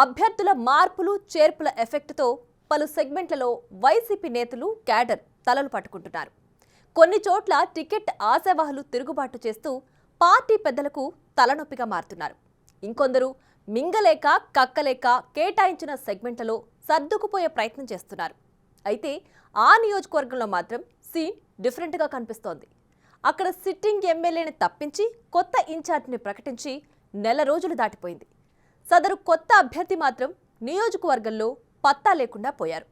అభ్యర్థుల మార్పులు చేర్పుల ఎఫెక్ట్తో పలు సెగ్మెంట్లలో వైసీపీ నేతలు క్యాడర్ తలలు పట్టుకుంటున్నారు. కొన్ని చోట్ల టికెట్ ఆశావాహులు తిరుగుబాటు చేస్తూ పార్టీ పెద్దలకు తలనొప్పిగా మారుతున్నారు. ఇంకొందరు మింగలేక కక్కలేక కేటాయించిన సెగ్మెంట్లలో సర్దుకుపోయే ప్రయత్నం చేస్తున్నారు. అయితే ఆ నియోజకవర్గంలో మాత్రం సీన్ డిఫరెంట్గా కనిపిస్తోంది. అక్కడ సిట్టింగ్ ఎమ్మెల్యేని తప్పించి కొత్త ఇన్ఛార్జిని ప్రకటించి నెల రోజులు దాటిపోయింది. సదరు కొత్త అభ్యర్థి మాత్రం నియోజకవర్గంలో పత్తా లేకుండా పోయారు.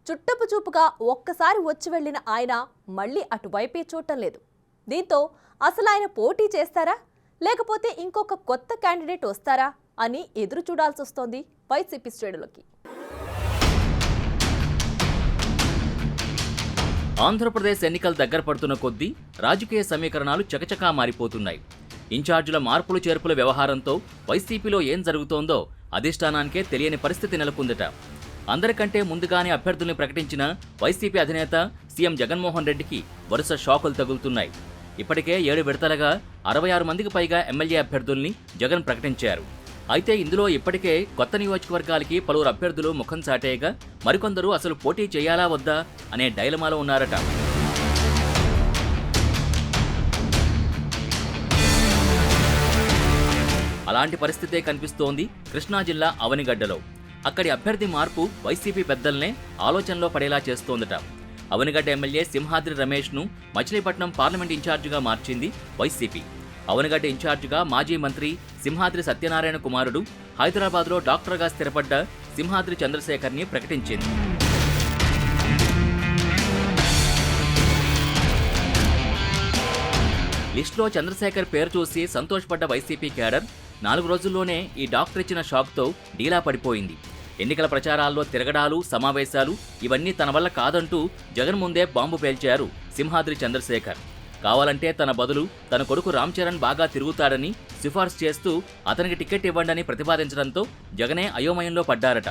చుట్టపు చూపుగా ఒక్కసారి వచ్చి వెళ్లిన ఆయన మళ్లీ అటువైపే చూడటం లేదు. దీంతో అసలు ఆయన పోటీ చేస్తారా లేకపోతే ఇంకొక కొత్త క్యాండిడేట్ వస్తారా అని ఎదురు చూడాల్సి వస్తోంది వైసీపీ శ్రేణులకి. ఆంధ్రప్రదేశ్ ఎన్నికలు దగ్గర పడుతున్న కొద్దీ రాజకీయ సమీకరణాలు చకచకా మారిపోతున్నాయి. ఇన్ఛార్జీల మార్పులు చేర్పుల వ్యవహారంతో వైసీపీలో ఏం జరుగుతోందో అధిష్టానానికే తెలియని పరిస్థితి నెలకొందట. అందరికంటే ముందుగానే అభ్యర్థుల్ని ప్రకటించిన వైసీపీ అధినేత సీఎం జగన్మోహన్ రెడ్డికి వరుస షాకులు తగులుతున్నాయి. ఇప్పటికే 7 విడతలుగా 66 మందికి పైగా ఎమ్మెల్యే అభ్యర్థుల్ని జగన్ ప్రకటించారు. అయితే ఇందులో ఇప్పటికే కొత్త నియోజకవర్గాలకి పలువురు అభ్యర్థులు ముఖం చాటేయగా మరికొందరు అసలు పోటీ చేయాలా వద్దా అనే డైలమాలో ఉన్నారట. అలాంటి పరిస్థితే కనిపిస్తోంది కృష్ణా జిల్లా అవనిగడ్డలో. అక్కడి అభ్యర్థి మార్పు వైసీపీ పెద్దల్నే ఆలోచనలో పడేలా చేస్తోందట. అవనిగడ్డ ఎమ్మెల్యే సింహాద్రి రమేష్ను మచిలీపట్నం పార్లమెంట్ ఇన్ఛార్జిగా మార్చింది వైసీపీ. అవనిగడ్డ ఇన్ఛార్జిగా మాజీ మంత్రి సింహాద్రి సత్యనారాయణ కుమారుడు, హైదరాబాద్లో డాక్టర్గా స్థిరపడ్డ సింహాద్రి చంద్రశేఖర్ని ప్రకటించింది. లిస్టులో చంద్రశేఖర్ పేరు చూసి సంతోషపడ్డ వైసీపీ క్యాడర్ 4 రోజుల్లోనే ఈ డాక్టర్ ఇచ్చిన షాక్తో డీలా పడిపోయింది. ఎన్నికల ప్రచారాల్లో తిరగడాలు, సమావేశాలు ఇవన్నీ తన వల్ల కాదంటూ జగన్ ముందే బాంబు పేల్చారు సింహాద్రి చంద్రశేఖర్. కావాలంటే తన బదులు తన కొడుకు రామ్ చరణ్ బాగా తిరుగుతాడని సిఫార్సు చేస్తూ అతనికి టికెట్ ఇవ్వండని ప్రతిపాదించడంతో జగనే అయోమయంలో పడ్డారట.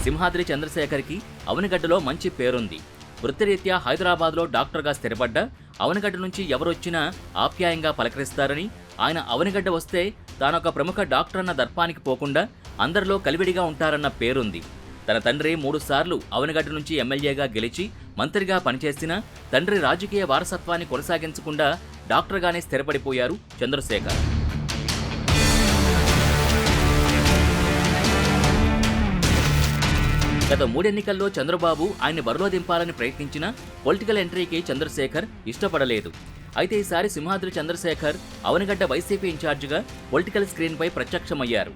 సింహాద్రి చంద్రశేఖర్కి అవనిగడ్డలో మంచి పేరుంది. వృత్తిరీత్యా హైదరాబాద్లో డాక్టర్గా స్థిరపడ్డ అవనిగడ్డ నుంచి ఎవరొచ్చినా ఆప్యాయంగా పలకరిస్తారని, ఆయన అవనిగడ్డ వస్తే తానొక ప్రముఖ డాక్టర్ అన్న దర్పానికి పోకుండా అందరిలో కలివిడిగా ఉంటారన్న పేరుంది. తన తండ్రి 3 సార్లు అవనిగడ్డ నుంచి ఎమ్మెల్యేగా గెలిచి మంత్రిగా పనిచేసినా తండ్రి రాజకీయ వారసత్వాన్ని కొనసాగించకుండా డాక్టర్గానే స్థిరపడిపోయారు చంద్రశేఖర్. గత 3 ఎన్నికల్లో చంద్రబాబు ఆయన్ని బరిలో దింపాలని ప్రయత్నించిన పొలిటికల్ ఎంట్రీకి చంద్రశేఖర్ ఇష్టపడలేదు. అయితే ఈసారి సింహాద్రి చంద్రశేఖర్ అవనిగడ్డ వైసీపీ ఇన్ఛార్జిగా పొలిటికల్ స్క్రీన్పై ప్రత్యక్షమయ్యారు.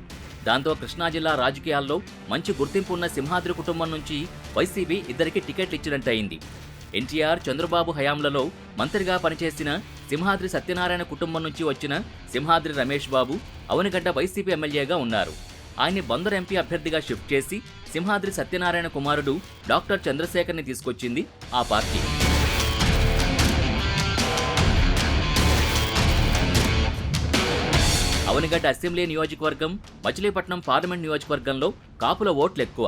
దాంతో కృష్ణా జిల్లా రాజకీయాల్లో మంచి గుర్తింపు ఉన్న సింహాద్రి కుటుంబం నుంచి వైసీపీ ఇద్దరికి టికెట్లు ఇచ్చినట్టయింది. ఎన్టీఆర్, చంద్రబాబు హయాంలలో మంత్రిగా పనిచేసిన సింహాద్రి సత్యనారాయణ కుటుంబం నుంచి వచ్చిన సింహాద్రి రమేష్ బాబు అవనిగడ్డ వైసీపీ ఎమ్మెల్యేగా ఉన్నారు. ఆయన్ని బందర్ ఎంపీ అభ్యర్థిగా షిఫ్ట్ చేసి సింహాద్రి సత్యనారాయణ కుమారుడు డాక్టర్ చంద్రశేఖర్ని తీసుకొచ్చింది ఆ పార్టీ. అవనిగడ్డ అసెంబ్లీ నియోజకవర్గం, మచిలీపట్నం పార్లమెంట్ నియోజకవర్గంలో కాపుల ఓట్లు ఎక్కువ.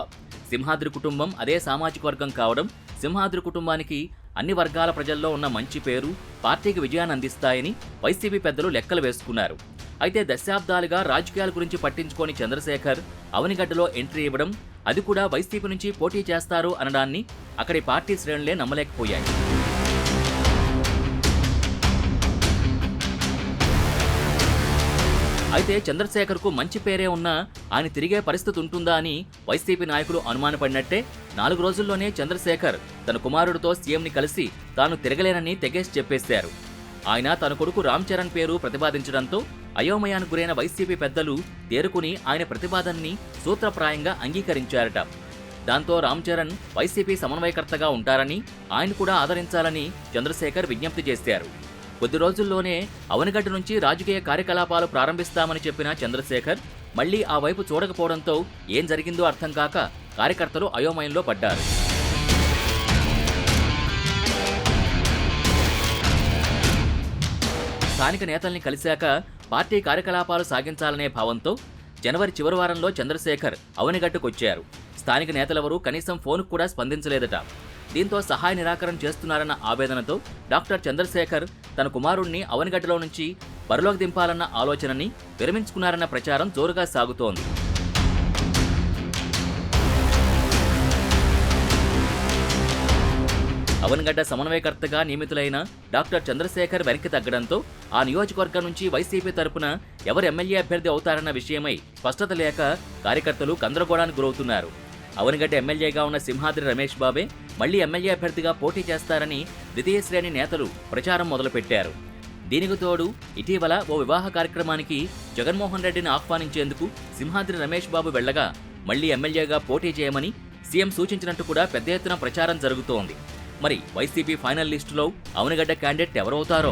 సింహాద్రి కుటుంబం అదే సామాజిక వర్గం కావడం సింహాద్రి కుటుంబానికి అన్ని వర్గాల ప్రజల్లో ఉన్న మంచి పేరు, పార్టీకి విజయాన్ని అందిస్తాయని వైసీపీ పెద్దలు లెక్కలు వేసుకున్నారు. అయితే దశాబ్దాలుగా రాజకీయాల గురించి పట్టించుకోని చంద్రశేఖర్ అవనిగడ్డలో ఎంట్రీ ఇవ్వడం, అది కూడా వైసీపీ నుంచి పోటీ చేస్తారు అనడాన్ని అక్కడి పార్టీ శ్రేణులే నమ్మలేకపోయాయి. అయితే చంద్రశేఖర్కు మంచి పేరే ఉన్నా ఆయన తిరిగే పరిస్థితి ఉంటుందా అని వైసీపీ నాయకులు అనుమానపడినట్టే 4 రోజుల్లోనే చంద్రశేఖర్ తన కుమారుడితో సీఎంని కలిసి తాను తిరగలేనని తెగేసి చెప్పేశారు. ఆయన తన కొడుకు రామ్ చరణ్ పేరు ప్రతిపాదించడంతో అయోమయానికి గురైన వైసీపీ పెద్దలు తేరుకుని ఆయన ప్రతిపాదనని సూత్రప్రాయంగా అంగీకరించారట. దాంతో రామ్ చరణ్ వైసీపీ సమన్వయకర్తగా ఉంటారని, ఆయన కూడా ఆదరించాలని చంద్రశేఖర్ విజ్ఞప్తి చేశారు. కొద్ది రోజుల్లోనే అవనిగడ్డ నుంచి రాజకీయ కార్యకలాపాలు ప్రారంభిస్తామని చెప్పిన చంద్రశేఖర్ మళ్లీ ఆ వైపు చూడకపోవడంతో ఏం జరిగిందో అర్థం కాక కార్యకర్తలు అయోమయంలో పడ్డారు. స్థానిక నేతల్ని కలిశాక పార్టీ కార్యకలాపాలు సాగించాలనే భావంతో జనవరి చివరి వారంలో చంద్రశేఖర్ అవనిగడ్డకొచ్చారు. స్థానిక నేతలెవరూ కనీసం ఫోన్కు కూడా స్పందించలేదట. దీంతో సహాయ నిరాకరణ చేస్తున్నారన్న ఆవేదనతో డాక్టర్ చంద్రశేఖర్ తన కుమారుణ్ణి అవనిగడ్డలో నుంచి బరిలోకి దింపాలన్న ఆలోచనని విరమించుకున్నారన్న ప్రచారం జోరుగా సాగుతోంది. అవనిగడ్డ సమన్వయకర్తగా నియమితులైన డాక్టర్ చంద్రశేఖర్ వెనక్కి తగ్గడంతో ఆ నియోజకవర్గం నుంచి వైసీపీ తరపున ఎవరు ఎమ్మెల్యే అభ్యర్థి అవుతారన్న విషయమై స్పష్టత లేక కార్యకర్తలు గందరగోళానికి గురవుతున్నారు. అవనిగడ్డ ఎమ్మెల్యేగా ఉన్న సింహాద్రి రమేష్ బాబే మళ్లీ ఎమ్మెల్యే అభ్యర్థిగా పోటీ చేస్తారని ద్వితీయ శ్రేణి నేతలు ప్రచారం మొదలుపెట్టారు. దీనికి తోడు ఇటీవల ఓ వివాహ కార్యక్రమానికి జగన్మోహన్ రెడ్డిని ఆహ్వానించేందుకు సింహాద్రి రమేష్ బాబు వెళ్లగా మళ్లీ ఎమ్మెల్యేగా పోటీ చేయమని సీఎం సూచించినట్టు కూడా పెద్ద ఎత్తున ప్రచారం జరుగుతోంది. మరి వైసీపీ ఫైనల్ లిస్టులో అవనిగడ్డ క్యాండిడేట్ ఎవరవుతారో?